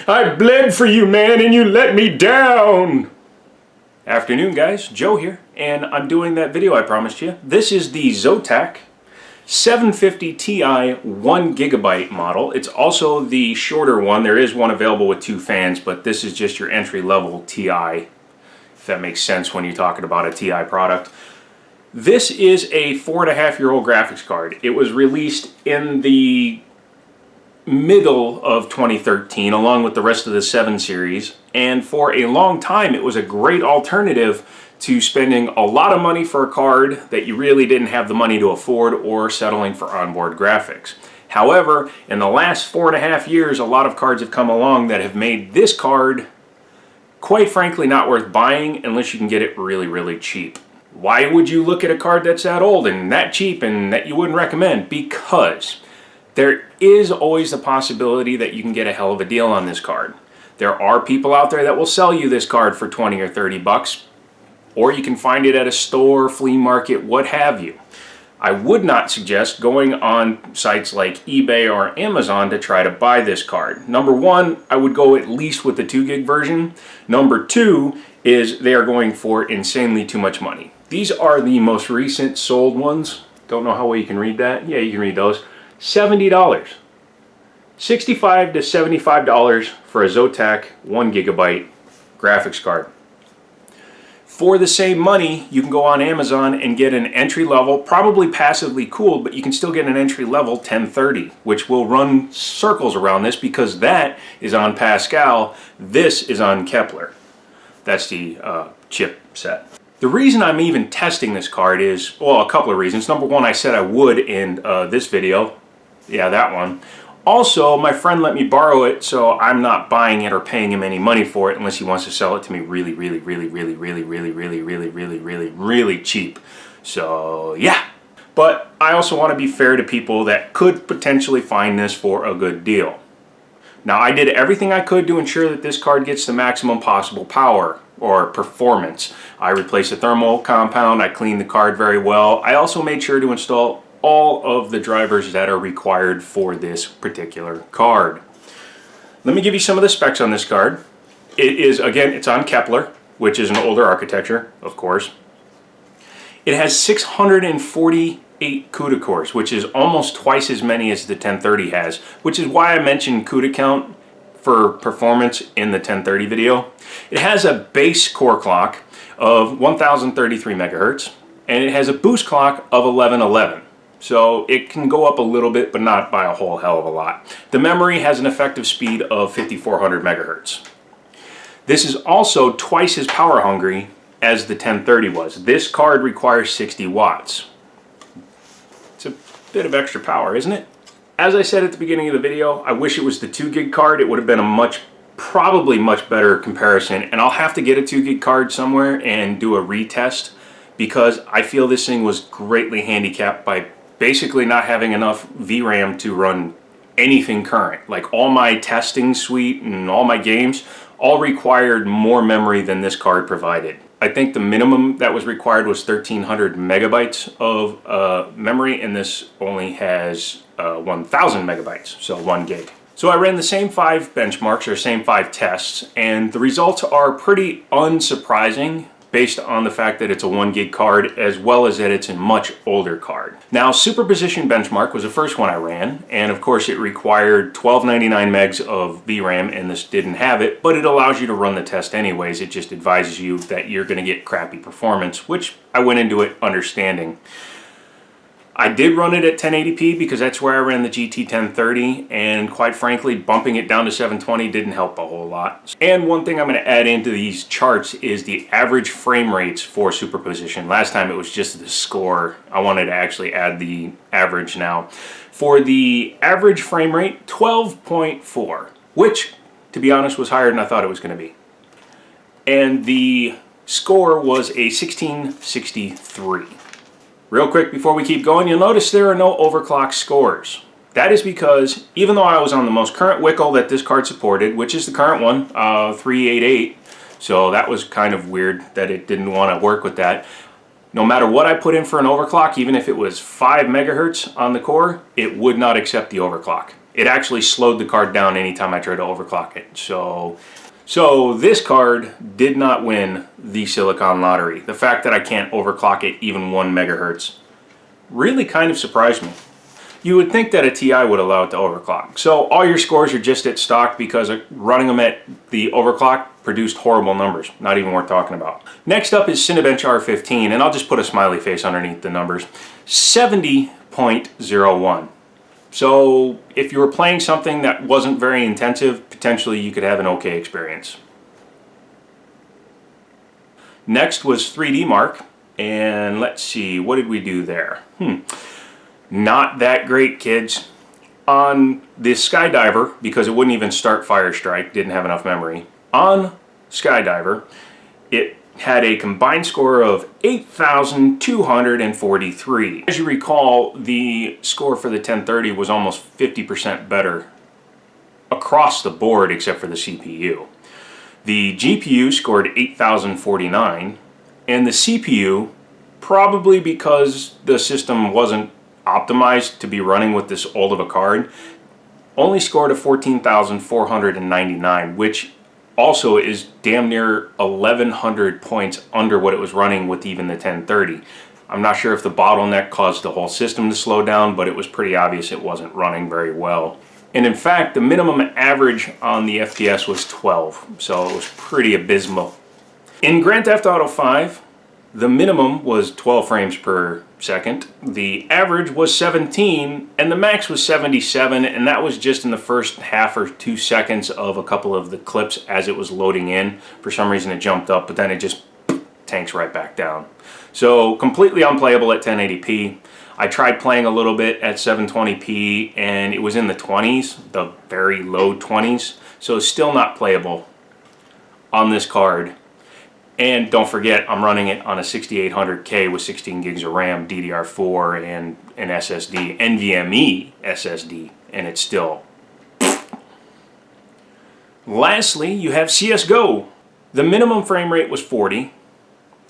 I bled for you, man, and you let me down. Afternoon, guys. Joe here, and I'm doing that video I promised you. This is the Zotac 750 Ti 1GB model. It's also the shorter one. There is one available with 2 fans, but this is just your entry-level Ti, if that makes sense when you're talking about a Ti product. This is a 4.5-year-old graphics card. It was released in the middle of 2013 along with the rest of the 7 series, and for a long time it was a great alternative to spending a lot of money for a card that you really didn't have the money to afford or settling for onboard graphics. However, in the last 4.5 years, a lot of cards have come along that have made this card quite frankly not worth buying unless you can get it really, really cheap. Why would you look at a card that's that old and that cheap and that you wouldn't recommend? Because there is always the possibility that you can get a hell of a deal on this card. There are people out there that will sell you this card for 20 or 30 bucks, or you can find it at a store, flea market, what have you. I would not suggest going on sites like eBay or Amazon to try to buy this card. Number one, I would go at least with the 2 gig version. Number two is they are going for insanely too much money. These are the most recent sold ones. Don't know how well you can read that. Yeah, you can read those. $70. $65 to $75 for a Zotac 1GB graphics card. For the same money, you can go on Amazon and get an entry-level, probably passively cooled, but you can still get an entry-level 1030, which will run circles around this because that is on Pascal, this is on Kepler. That's the chip set. The reason I'm even testing this card is, well, a couple of reasons. Number one, I said I would in this video. Yeah, that one. Also, my friend let me borrow it, so I'm not buying it or paying him any money for it unless he wants to sell it to me really cheap. So, yeah. But I also want to be fair to people that could potentially find this for a good deal. Now, I did everything I could to ensure that this card gets the maximum possible power or performance. I replaced the thermal compound, I cleaned the card very well. I also made sure to install all of the drivers that are required for this particular card. Let me give you some of the specs on this card. It is, again, it's on Kepler, which is an older architecture, of course. It has 648 CUDA cores, which is almost twice as many as the 1030 has, which is why I mentioned CUDA count for performance in the 1030 video. It has a base core clock of 1033 megahertz, and it has a boost clock of 1111. So it can go up a little bit, but not by a whole hell of a lot. The memory has an effective speed of 5400 megahertz. This is also twice as power hungry as the 1030 was. This card requires 60 watts. It's a bit of extra power, isn't it? As I said at the beginning of the video, I wish it was the 2 gig card. It would have been a probably much better comparison. And I'll have to get a 2 gig card somewhere and do a retest because I feel this thing was greatly handicapped by basically not having enough VRAM to run anything current. Like all my testing suite and all my games all required more memory than this card provided. I think the minimum that was required was 1300 megabytes of memory, and this only has 1000 megabytes, so 1 gig. So I ran the same 5 benchmarks, or same 5 tests, and the results are pretty unsurprising based on the fact that it's a 1 gig card as well as that it's a much older card. Now, Superposition Benchmark was the first one I ran, and of course it required 1299 megs of VRAM, and this didn't have it, but it allows you to run the test anyways. It just advises you that you're going to get crappy performance, which I went into it understanding. I did run it at 1080p because that's where I ran the GT 1030, and quite frankly, bumping it down to 720 didn't help a whole lot. And one thing I'm going to add into these charts is the average frame rates for Superposition. Last time it was just the score. I wanted to actually add the average now. For the average frame rate, 12.4, which, to be honest, was higher than I thought it was going to be. And the score was a 1663. Real quick before we keep going, you'll notice there are no overclock scores. That is because even though I was on the most current Wickel that this card supported, which is the current one, 388, so that was kind of weird that it didn't want to work with that. No matter what I put in for an overclock, even if it was 5 megahertz on the core, it would not accept the overclock. It actually slowed the card down anytime I tried to overclock it. So this card did not win the Silicon Lottery. The fact that I can't overclock it even 1 megahertz really kind of surprised me. You would think that a Ti would allow it to overclock. So all your scores are just at stock because running them at the overclock produced horrible numbers. Not even worth talking about. Next up is Cinebench R15, and I'll just put a smiley face underneath the numbers. 70.01. So if you were playing something that wasn't very intensive, potentially you could have an okay experience. Next was 3D Mark, and let's see, what did we do there? Not that great, kids. On the Skydiver, because it wouldn't even start Firestrike, didn't have enough memory. On Skydiver, it had a combined score of 8,243. As you recall, the score for the 1030 was almost 50% better across the board except for the CPU. The GPU scored 8,049, and the CPU, probably because the system wasn't optimized to be running with this old of a card, only scored a 14,499, which also is damn near 1,100 points under what it was running with even the 1030. I'm not sure if the bottleneck caused the whole system to slow down, but it was pretty obvious it wasn't running very well. And in fact, the minimum average on the FPS was 12, so it was pretty abysmal. In Grand Theft Auto 5, the minimum was 12 frames per second, the average was 17, and the max was 77, and that was just in the first half or 2 seconds of a couple of the clips as it was loading in. For some reason it jumped up, but then it just tanks right back down. So completely unplayable at 1080p. I tried playing a little bit at 720p, and it was in the 20s, the very low 20s, so it's still not playable on this card. And don't forget, I'm running it on a 6800K with 16 gigs of RAM, DDR4, and an SSD, NVMe SSD, and it's still... Lastly, you have CSGO. The minimum frame rate was 40,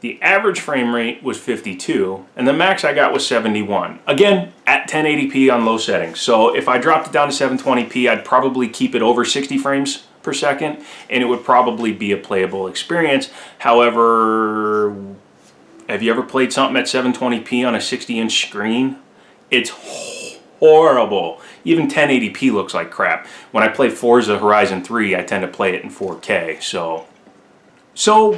the average frame rate was 52, and the max I got was 71. Again, at 1080p on low settings. So if I dropped it down to 720p, I'd probably keep it over 60 frames per second, and it would probably be a playable experience. However, have you ever played something at 720p on a 60-inch screen? It's horrible. Even 1080p looks like crap. When I play Forza Horizon 3, I tend to play it in 4K. So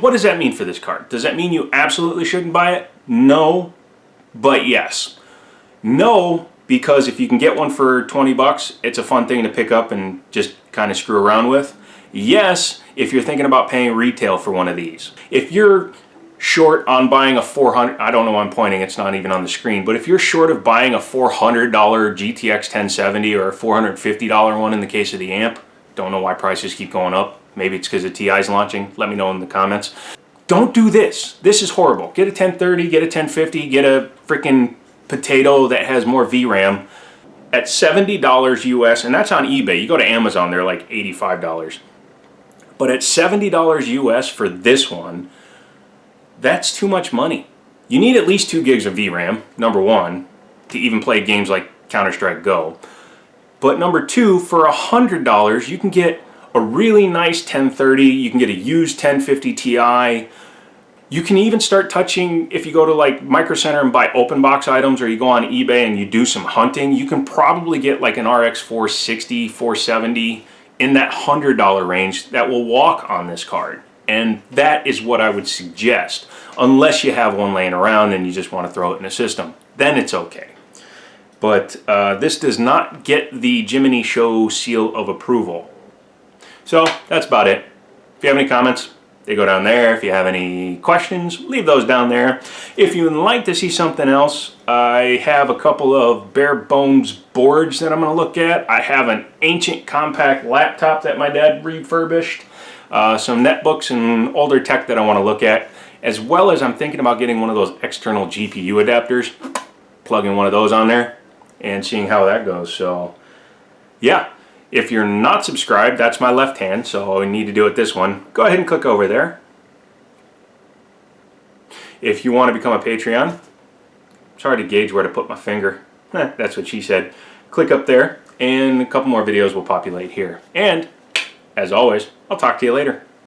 what does that mean for this card? Does that mean you absolutely shouldn't buy it? No, but yes. No, because if you can get one for 20 bucks, it's a fun thing to pick up and just kind of screw around with. Yes, if you're thinking about paying retail for one of these. If you're short on buying a $400, I don't know why I'm pointing, it's not even on the screen, but if you're short of buying a $400 GTX 1070 or a $450 one in the case of the amp, don't know why prices keep going up. Maybe it's because the TI's launching. Let me know in the comments. Don't do this. This is horrible. Get a 1030, get a 1050, get a freaking potato that has more VRAM at $70 US, and that's on eBay. You go to Amazon, they're like $85. But at $70 US for this one, that's too much money. You need at least 2 gigs of VRAM, number one, to even play games like Counter-Strike Go. But number two, for $100, you can get a really nice 1030, you can get a used 1050 Ti. You can even start touching, if you go to like Micro Center and buy open box items, or you go on eBay and you do some hunting, you can probably get like an RX 460, 470 in that $100 range that will walk on this card. And that is what I would suggest, unless you have one laying around and you just want to throw it in a system. Then it's okay. But this does not get the Jiminy Show seal of approval. So that's about it. If you have any comments, they go down there. If you have any questions, leave those down there. If you'd like to see something else, I have a couple of bare bones boards that I'm going to look at. I have an ancient compact laptop that my dad refurbished, some netbooks and older tech that I want to look at, as well as I'm thinking about getting one of those external GPU adapters, plugging one of those on there, and seeing how that goes. So, yeah. If you're not subscribed, that's my left hand, so I need to do it this one. Go ahead and click over there. If you want to become a Patreon, it's hard to gauge where to put my finger. That's what she said. Click up there. and a couple more videos will populate here. And as always, I'll talk to you later.